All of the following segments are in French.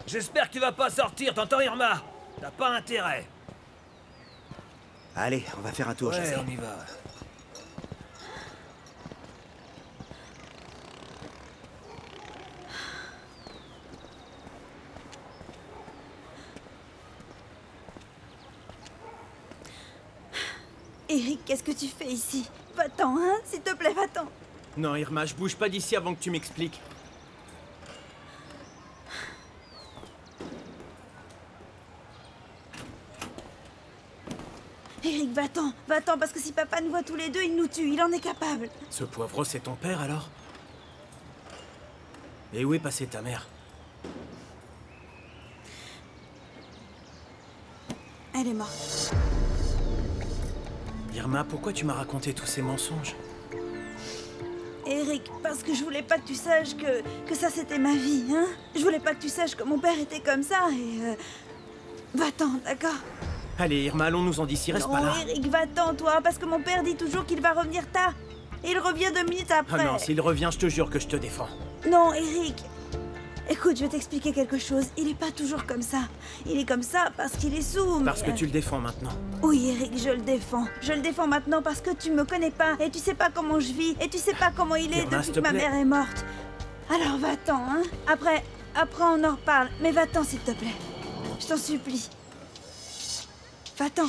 J'espère que tu vas pas sortir, t'entends Irma? T'as pas intérêt. Allez, on va faire un tour, je Ouais, sais. on y va. Eric, qu'est-ce que tu fais ici? Va-t'en, hein? S'il te plaît, va-t'en. Non, Irma, je bouge pas d'ici avant que tu m'expliques. Eric, va-t'en. Va-t'en, parce que si papa nous voit tous les deux, il nous tue. Il en est capable. Ce poivreau, c'est ton père, alors? Et où est passée ta mère? Elle est morte. Irma, pourquoi tu m'as raconté tous ces mensonges? Eric, parce que je voulais pas que tu saches que ça c'était ma vie, hein? Je voulais pas que tu saches que mon père était comme ça et... Va-t'en, d'accord? Allez, Irma, allons-nous en d'ici, reste pas là. Eric, va-t'en, toi, parce que mon père dit toujours qu'il va revenir tard. Et il revient 2 minutes après. Ah non, s'il revient, je te jure que je te défends. Non, Eric. Écoute, je vais t'expliquer quelque chose. Il est pas toujours comme ça. Il est comme ça parce qu'il est sourd, Parce que tu le défends maintenant. Oui, Eric, je le défends. Je le défends maintenant parce que tu me connais pas. Et tu sais pas comment je vis. Et tu sais pas comment il est Irma, depuis s'il que te ma plaît. mère est morte. Alors va-t'en, hein. Après on en reparle. Mais va-t'en, s'il te plaît. Je t'en supplie. Va-t'en.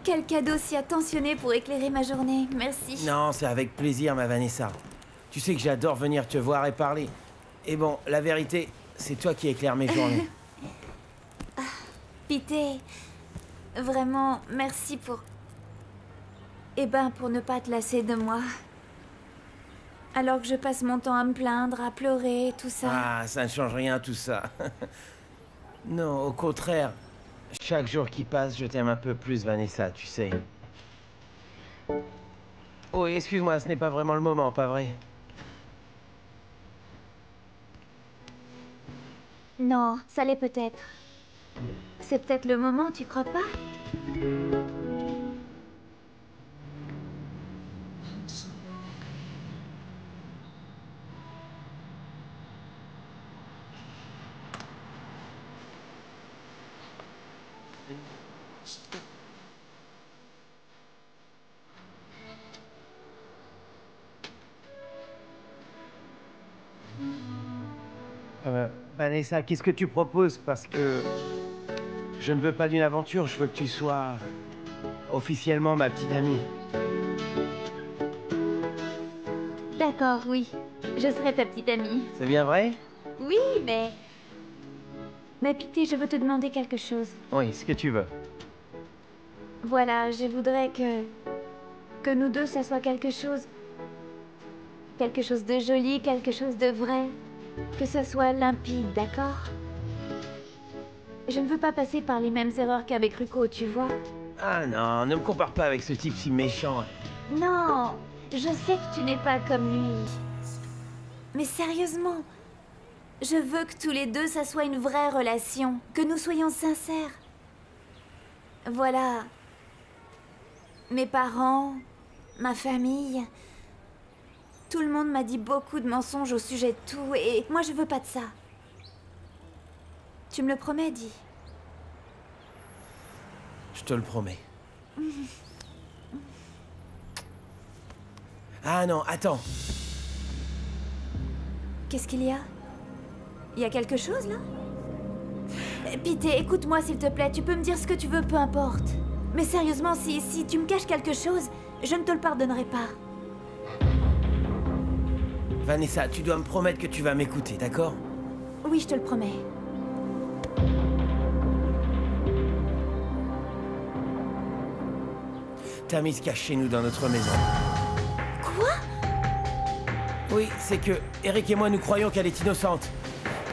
Quel cadeau si attentionné pour éclairer ma journée. Merci. Non, c'est avec plaisir, ma Vanessa. Tu sais que j'adore venir te voir et parler. Et bon, la vérité, c'est toi qui éclaires mes journées. Pité, vraiment, merci pour... Eh ben, pour ne pas te lasser de moi. Alors que je passe mon temps à me plaindre, à pleurer, tout ça. Ah, ça ne change rien, tout ça. Non, au contraire. Chaque jour qui passe, je t'aime un peu plus, Vanessa, tu sais. Oh, excuse-moi, ce n'est pas vraiment le moment, pas vrai? Non, ça l'est peut-être. C'est peut-être le moment, tu crois pas? Vanessa, qu'est-ce que tu proposes? Parce que je ne veux pas d'une aventure, je veux que tu sois officiellement ma petite amie. D'accord, oui. Je serai ta petite amie. C'est bien vrai? Oui, mais... Mais Pité, je veux te demander quelque chose. Oui, ce que tu veux. Voilà, je voudrais que nous deux, ça soit quelque chose... Quelque chose de joli, quelque chose de vrai. Que ça soit limpide, d'accord? Je ne veux pas passer par les mêmes erreurs qu'avec Ruko, tu vois? Ah non, ne me compare pas avec ce type si méchant. Non, je sais que tu n'es pas comme lui. Mais sérieusement, je veux que tous les deux, ça soit une vraie relation. Que nous soyons sincères. Voilà. Mes parents, ma famille... Tout le monde m'a dit beaucoup de mensonges au sujet de tout, et moi je veux pas de ça. Tu me le promets, dis. Je te le promets. Ah non, attends. Qu'est-ce qu'il y a? Il y a quelque chose, là? Pité, écoute-moi s'il te plaît, tu peux me dire ce que tu veux, peu importe. Mais sérieusement, si tu me caches quelque chose, je ne te le pardonnerai pas. Vanessa, tu dois me promettre que tu vas m'écouter, d'accord? Oui, je te le promets. Tammy se cache chez nous dans notre maison. Quoi? Oui, c'est que Eric et moi, nous croyons qu'elle est innocente.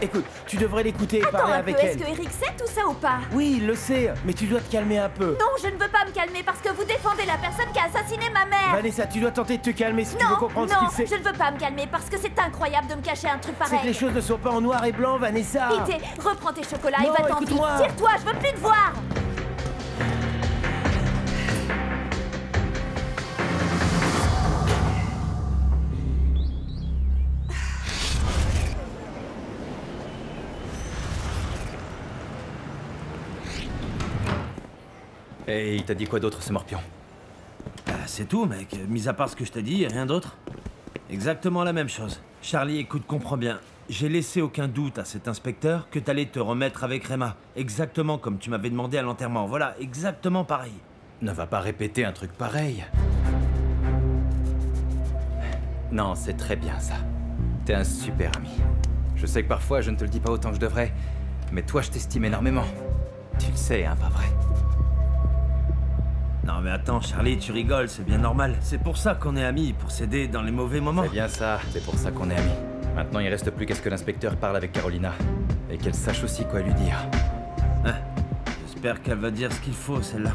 Écoute, tu devrais l'écouter et Attends parler un avec peu, elle. est-ce que Eric sait tout ça ou pas? Oui, il le sait, mais tu dois te calmer un peu. Non, je ne veux pas me calmer parce que vous défendez la personne qui a assassiné ma mère. Vanessa, tu dois tenter de te calmer si tu veux Non, comprendre non, ce qu'il sait. je ne veux pas me calmer parce que c'est incroyable de me cacher un truc C'est pareil. que les choses ne sont pas en noir et blanc, Vanessa. Pité, reprends tes chocolats et Non, va-t'en vite. écoute-moi. Tire-toi, je veux plus te voir. Et il t'a dit quoi d'autre, ce morpion? C'est tout, mec. Mis à part ce que je t'ai dit, rien d'autre. Exactement la même chose. Charlie, écoute, comprends bien. J'ai laissé aucun doute à cet inspecteur que t'allais te remettre avec Rema. Exactement comme tu m'avais demandé à l'enterrement. Voilà, exactement pareil. Ne va pas répéter un truc pareil. Non, c'est très bien ça. T'es un super ami. Je sais que parfois je ne te le dis pas autant que je devrais, mais toi je t'estime énormément. Tu le sais, hein, pas vrai? Non mais attends, Charlie, tu rigoles, c'est bien normal. C'est pour ça qu'on est amis, pour s'aider dans les mauvais moments. C'est bien ça, c'est pour ça qu'on est amis. Maintenant il reste plus qu'à ce que l'inspecteur parle avec Carolina. Et qu'elle sache aussi quoi lui dire. Hein, j'espère qu'elle va dire ce qu'il faut, celle-là.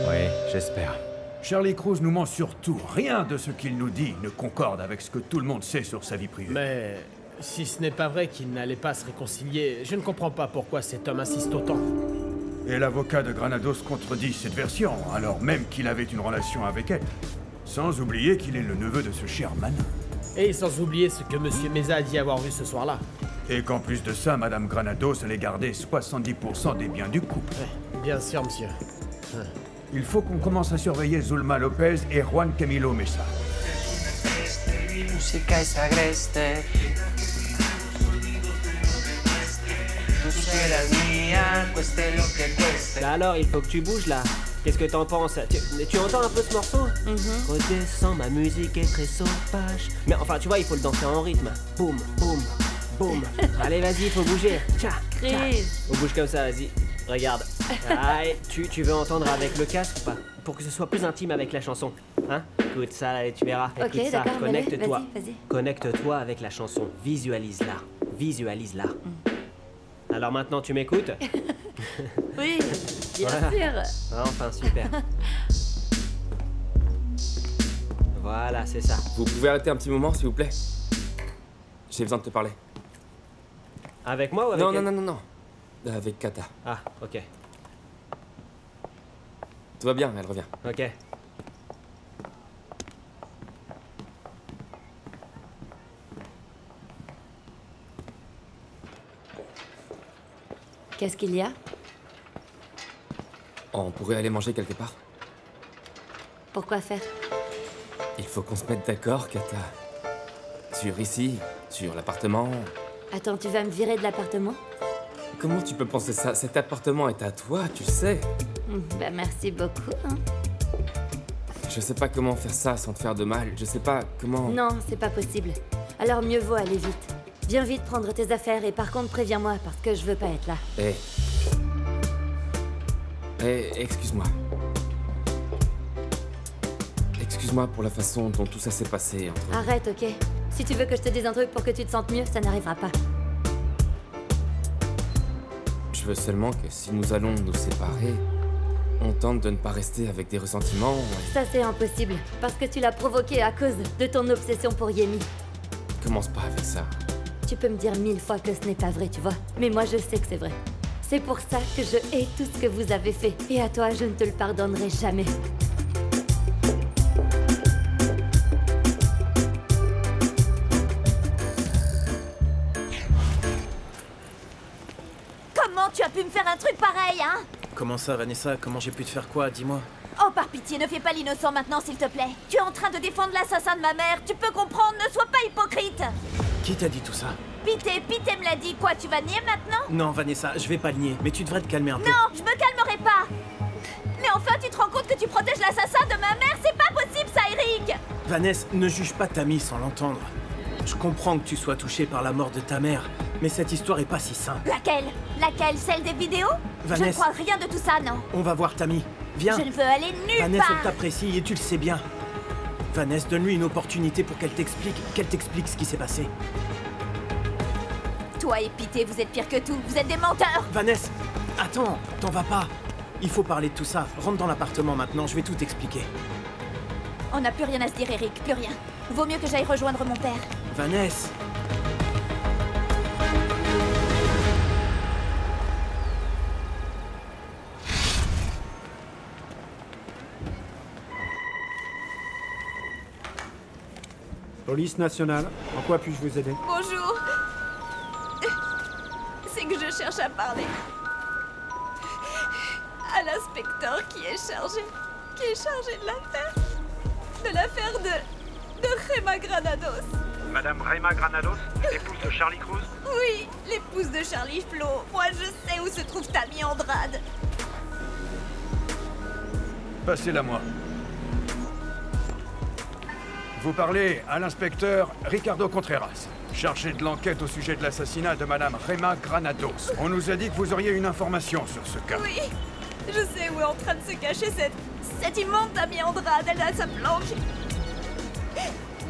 Oui, j'espère. Charlie Cruz nous ment sur tout. Rien de ce qu'il nous dit ne concorde avec ce que tout le monde sait sur sa vie privée. Mais si ce n'est pas vrai qu'ils n'allaient pas se réconcilier, je ne comprends pas pourquoi cet homme insiste autant. Et l'avocat de Granados contredit cette version, alors même qu'il avait une relation avec elle. Sans oublier qu'il est le neveu de ce cher Manin. Et sans oublier ce que Monsieur Meza a dit avoir vu ce soir-là. Et qu'en plus de ça, Madame Granados allait garder 70% des biens du couple. Ouais, bien sûr, monsieur. Il faut qu'on commence à surveiller Zulma Lopez et Juan Camilo Mesa. Musica es agreste. Tu serás mía, cueste lo que cueste. Là alors, il faut que tu bouges là. Qu'est-ce que t'en penses? Tu entends un peu ce morceau? Redescends, ma musique est très sauvage. Mais enfin, tu vois, il faut le danser en rythme. Boum, boum, boum. Allez, vas-y, il faut bouger. Tcha, tcha. On bouge comme ça, vas-y. Regarde. Allez, tu veux entendre avec le casque ou pas? Pour que ce soit plus intime avec la chanson. Hein? Écoute ça et tu verras. Ok, Écoute ça, d'accord, connecte-toi. vas-y. Connecte-toi avec la chanson. Visualise-la. Visualise-la. Alors maintenant, tu m'écoutes? Oui, bien Voilà. sûr. Enfin, super. Voilà, c'est ça. Vous pouvez arrêter un petit moment, s'il vous plaît? J'ai besoin de te parler. Avec moi ou avec elle? Non. Avec Kata. Ah, ok. Tout va bien, elle revient. Ok. Qu'est-ce qu'il y a? On pourrait aller manger quelque part? Pourquoi faire? Il faut qu'on se mette d'accord, Kata. Sur ici, sur l'appartement. Attends, tu vas me virer de l'appartement? Comment tu peux penser ça? Cet appartement est à toi, tu le sais. Bah merci beaucoup, hein. Je sais pas comment faire ça sans te faire de mal. Je sais pas comment... Non, c'est pas possible. Alors mieux vaut aller vite. Viens vite prendre tes affaires et par contre préviens-moi parce que je veux pas être là. Excuse-moi. Excuse-moi pour la façon dont tout ça s'est passé entre... Arrête, ok? Si tu veux que je te dise un truc pour que tu te sentes mieux, ça n'arrivera pas. Je veux seulement que si nous allons nous séparer, on tente de ne pas rester avec des ressentiments. Ça c'est impossible, parce que tu l'as provoqué à cause de ton obsession pour Yemi. Commence pas avec ça. Tu peux me dire 1000 fois que ce n'est pas vrai, tu vois. Mais moi je sais que c'est vrai. C'est pour ça que je hais tout ce que vous avez fait. Et à toi, je ne te le pardonnerai jamais. Comment tu as pu me faire un truc pareil, hein? Comment ça, Vanessa? Comment j'ai pu te faire quoi? Dis-moi. Oh, par pitié, ne fais pas l'innocent maintenant, s'il te plaît. Tu es en train de défendre l'assassin de ma mère. Tu peux comprendre, ne sois pas hypocrite. Qui t'a dit tout ça? Pité me l'a dit. Quoi, tu vas nier maintenant? Non, Vanessa, je vais pas le nier, mais tu devrais te calmer un peu. Non, je me calmerai pas. Mais enfin, tu te rends compte que tu protèges l'assassin de ma mère? C'est pas possible, ça, Eric. Vanessa, ne juge pas Tammy sans l'entendre. Je comprends que tu sois touché par la mort de ta mère, mais cette histoire est pas si simple. Laquelle? Celle des vidéos? Vanessa. Je ne crois rien de tout ça, non. On va voir Tammy. Viens. Je ne veux aller nulle Vanessa, part. elle t'apprécie et tu le sais bien. Vanessa, donne-lui une opportunité pour qu'elle t'explique ce qui s'est passé. Toi et Pité, vous êtes pire que tout. Vous êtes des menteurs. Vanessa, attends, t'en vas pas. Il faut parler de tout ça. Rentre dans l'appartement maintenant, je vais tout t'expliquer. On n'a plus rien à se dire, Eric, plus rien. Vaut mieux que j'aille rejoindre mon père. Vanessa. Police nationale, en quoi puis-je vous aider? Bonjour. C'est que je cherche à parler à l'inspecteur qui est chargé de l'affaire. De l'affaire de Rema Granados. Madame Rema Granados, épouse de Charlie Cruz? Oui, l'épouse de Charlie Flo. Moi, je sais où se trouve Tammy Andrade. Passez-la moi. Vous parlez à l'inspecteur Ricardo Contreras, chargé de l'enquête au sujet de l'assassinat de Madame Rema Granados. On nous a dit que vous auriez une information sur ce cas. Oui, je sais où est en train de se cacher cette immonde Tammy Andrade. Elle a sa planque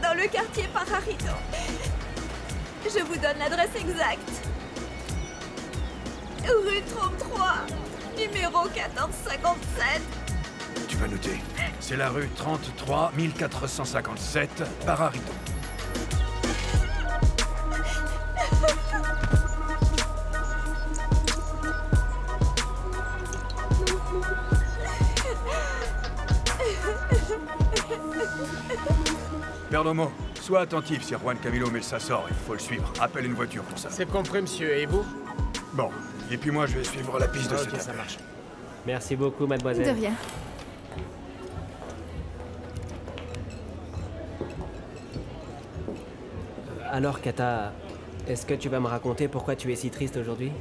dans le quartier Pararito. Je vous donne l'adresse exacte. Rue 33, numéro 1457. Tu vas noter. C'est la rue 33 1457, Pararito. Perdomo, sois attentif si Juan Camilo Mesa sort, il faut le suivre. Appelle une voiture pour ça. C'est compris, monsieur. Et vous? Bon, et puis moi je vais suivre la piste de Ok, cette ça affaire. marche. Merci beaucoup, mademoiselle. De rien. Alors, Kata, est-ce que tu vas me raconter pourquoi tu es si triste aujourd'hui?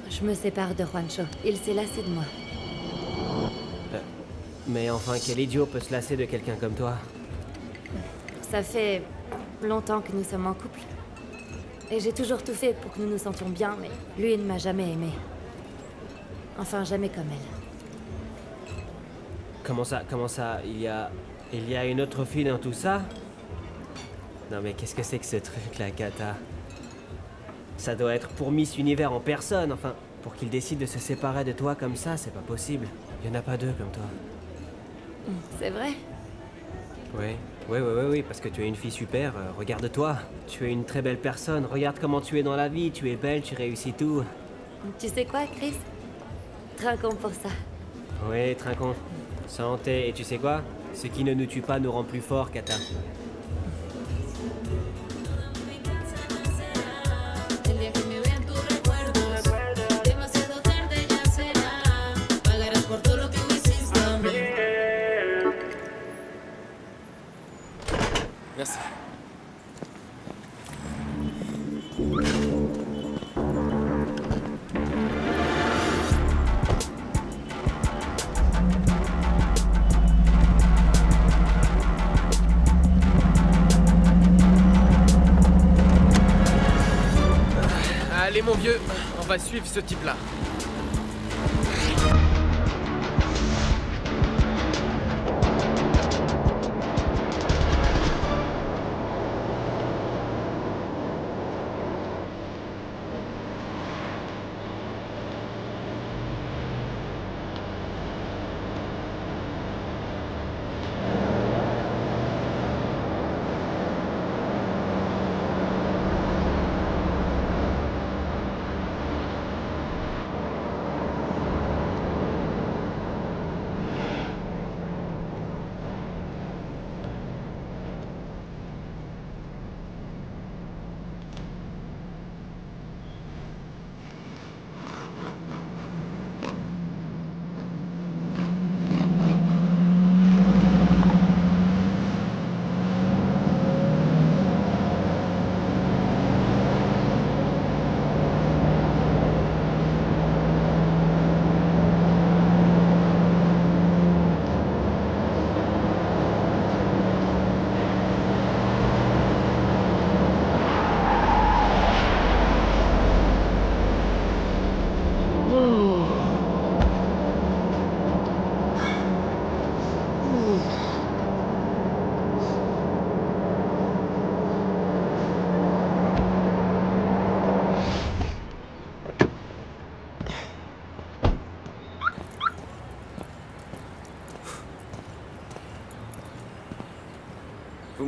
Je me sépare de Juancho. Il s'est lassé de moi. Mais enfin, quel idiot peut se lasser de quelqu'un comme toi? Ça fait longtemps que nous sommes en couple. Et j'ai toujours tout fait pour que nous nous sentions bien, mais lui ne m'a jamais aimé. Enfin, jamais comme elle. Comment ça? Il y a une autre fille dans tout ça? Non mais qu'est-ce que c'est que ce truc là, Kata? Ça doit être pour Miss Univers en personne, enfin, pour qu'il décide de se séparer de toi comme ça, c'est pas possible. Il y en a pas deux comme toi. C'est vrai? Oui, parce que tu es une fille super, regarde-toi. Tu es une très belle personne, regarde comment tu es dans la vie, tu es belle, tu réussis tout. Tu sais quoi, Chris? Trinquons pour ça. Oui, trinquons. Santé, et tu sais quoi? Ce qui ne nous tue pas nous rend plus forts, Kata. Merci. Allez, mon vieux, on va suivre ce type-là.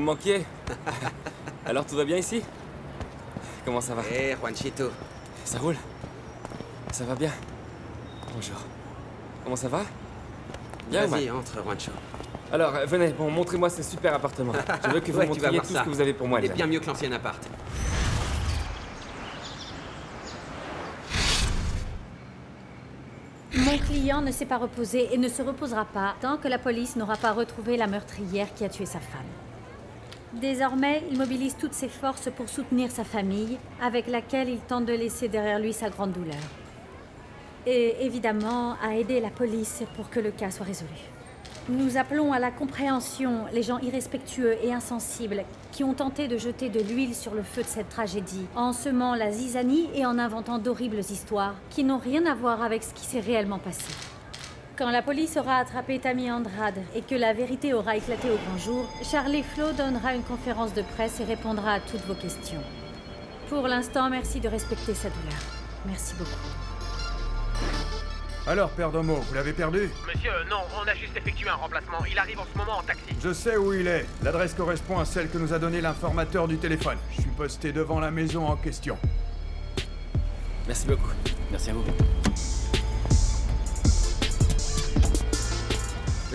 me manquiez. Alors tout va bien ici? Comment ça va? Eh, Juanchito. Ça roule? Ça va bien? Bonjour. Comment ça va? Bien ou mal? Vas-y, entre, Juancho. Alors, venez, bon, montrez-moi ce super appartement. Je veux que vous Ouais, montriez tout ce que vous avez pour moi, Il est les bien amis. mieux que l'ancien appart. Mon client ne s'est pas reposé et ne se reposera pas tant que la police n'aura pas retrouvé la meurtrière qui a tué sa femme. Désormais, il mobilise toutes ses forces pour soutenir sa famille, avec laquelle il tente de laisser derrière lui sa grande douleur. Et évidemment, à aider la police pour que le cas soit résolu. Nous appelons à la compréhension les gens irrespectueux et insensibles qui ont tenté de jeter de l'huile sur le feu de cette tragédie, en semant la zizanie et en inventant d'horribles histoires qui n'ont rien à voir avec ce qui s'est réellement passé. Quand la police aura attrapé Tammy Andrade et que la vérité aura éclaté au grand jour, Charlie Flo donnera une conférence de presse et répondra à toutes vos questions. Pour l'instant, merci de respecter sa douleur. Merci beaucoup. Alors, Père Domo, vous l'avez perdu? Monsieur, non, on a juste effectué un remplacement. Il arrive en ce moment en taxi. Je sais où il est. L'adresse correspond à celle que nous a donnée l'informateur du téléphone. Je suis posté devant la maison en question. Merci beaucoup. Merci à vous.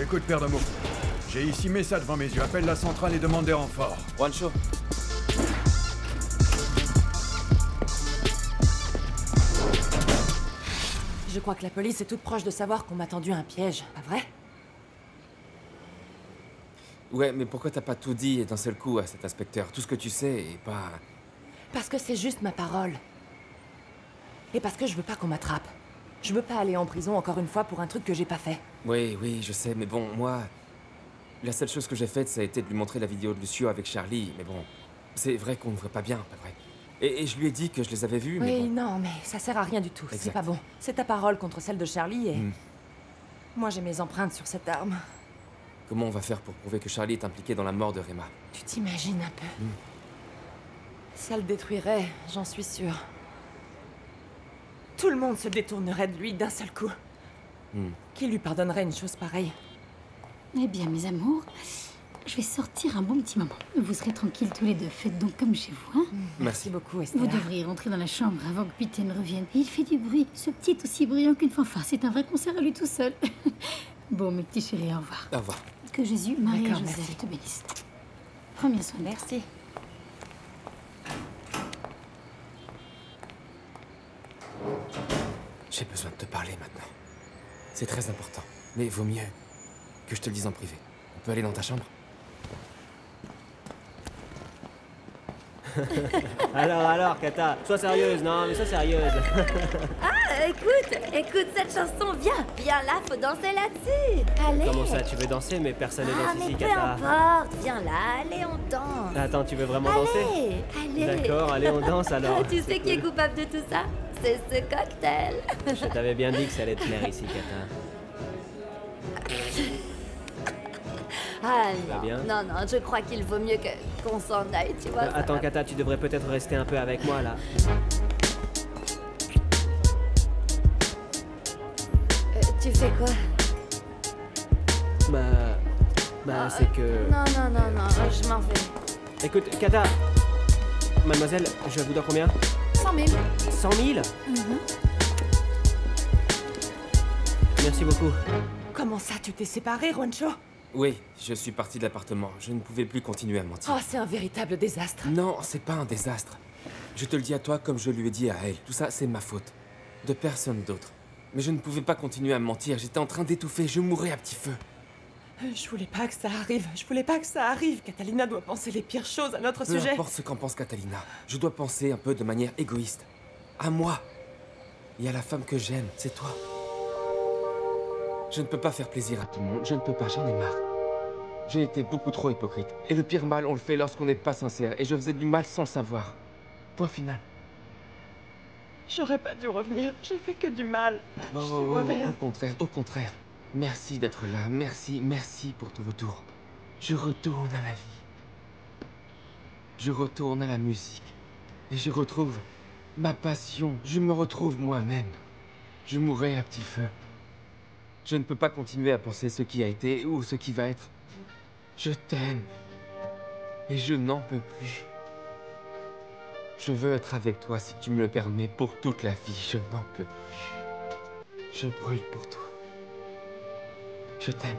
Écoute, Père Domo, j'ai ici Messa devant mes yeux. Appelle la centrale et demande des renforts. Juancho. Je crois que la police est toute proche de savoir qu'on m'a tendu un piège, pas vrai? Ouais, mais pourquoi t'as pas tout dit d'un seul coup à cet inspecteur? Tout ce que tu sais et pas... Parce que c'est juste ma parole. Et parce que je veux pas qu'on m'attrape. Je veux pas aller en prison encore une fois pour un truc que j'ai pas fait. Oui, oui, je sais, mais bon, moi... La seule chose que j'ai faite, ça a été de lui montrer la vidéo de Lucio avec Charlie, mais bon... C'est vrai qu'on ne voit pas bien, pas vrai? Et je lui ai dit que je les avais vus, mais Oui, bon... non, mais ça sert à rien du tout. C'est Exact. pas bon. C'est ta parole contre celle de Charlie et... Moi, j'ai mes empreintes sur cette arme. Comment on va faire pour prouver que Charlie est impliqué dans la mort de Rema? Tu t'imagines un peu? Ça le détruirait, j'en suis sûre. Tout le monde se détournerait de lui d'un seul coup. Qui lui pardonnerait une chose pareille? Eh bien, mes amours, je vais sortir un bon petit moment. Vous serez tranquilles tous les deux. Faites donc comme chez vous, hein? Merci beaucoup, Esther. Vous devriez rentrer dans la chambre avant que Peter ne revienne. Et il fait du bruit. Ce petit est aussi bruyant qu'une fanfare. C'est un vrai concert à lui tout seul. Bon, mes petits chéris, au revoir. Au revoir. Que Jésus, Marie et D'accord, Joseph merci. te bénissent. Prends bien soin de toi. Merci. J'ai besoin de te parler maintenant. C'est très important. Mais vaut mieux que je te le dise en privé. On peut aller dans ta chambre? Alors, Kata, sois sérieuse, non, mais sois sérieuse. Ah, écoute cette chanson, viens là, faut danser là-dessus. Allez. Comment ça, tu veux danser, mais personne ne danse mais ici, peu Kata. importe, viens là, allez, on danse. Attends, tu veux vraiment danser? Allez. D'accord, allez, on danse alors. Tu sais qui est coupable de tout ça? C'est ce cocktail. Je t'avais bien dit que ça allait te plaire ici, Kata. Ah va non, bien non, je crois qu'il vaut mieux qu'on s'en aille, tu vois. ça Attends, va. Kata, tu devrais peut-être rester un peu avec moi, là. Tu fais quoi? C'est que... Non, je m'en vais. Écoute, Kata, mademoiselle, je vous dois combien? 100 000. 100 000? Merci beaucoup. Comment ça, tu t'es séparé, Juancho? Oui, je suis parti de l'appartement. Je ne pouvais plus continuer à mentir. Oh, c'est un véritable désastre. Non, c'est pas un désastre. Je te le dis à toi comme je lui ai dit à elle. Tout ça, c'est ma faute. De personne d'autre. Mais je ne pouvais pas continuer à mentir. J'étais en train d'étouffer. Je mourais à petit feu. Je voulais pas que ça arrive. Je voulais pas que ça arrive. Catalina doit penser les pires choses à notre Peu sujet. importe ce qu'en pense Catalina. Je dois penser un peu de manière égoïste. À moi. Et à la femme que j'aime. C'est toi. Je ne peux pas faire plaisir à tout le monde. Je ne peux pas. J'en ai marre. J'ai été beaucoup trop hypocrite. Et le pire mal, on le fait lorsqu'on n'est pas sincère. Et je faisais du mal sans le savoir. Point final. J'aurais pas dû revenir. J'ai fait que du mal. Au contraire. Merci d'être là. Merci pour ton retour. Je retourne à la vie. Je retourne à la musique. Et je retrouve ma passion. Je me retrouve moi-même. Je mourrai à petit feu. Je ne peux pas continuer à penser ce qui a été ou ce qui va être. Je t'aime. Et je n'en peux plus. Je veux être avec toi si tu me le permets pour toute la vie. Je n'en peux plus. Je brûle pour toi. Je t'aime.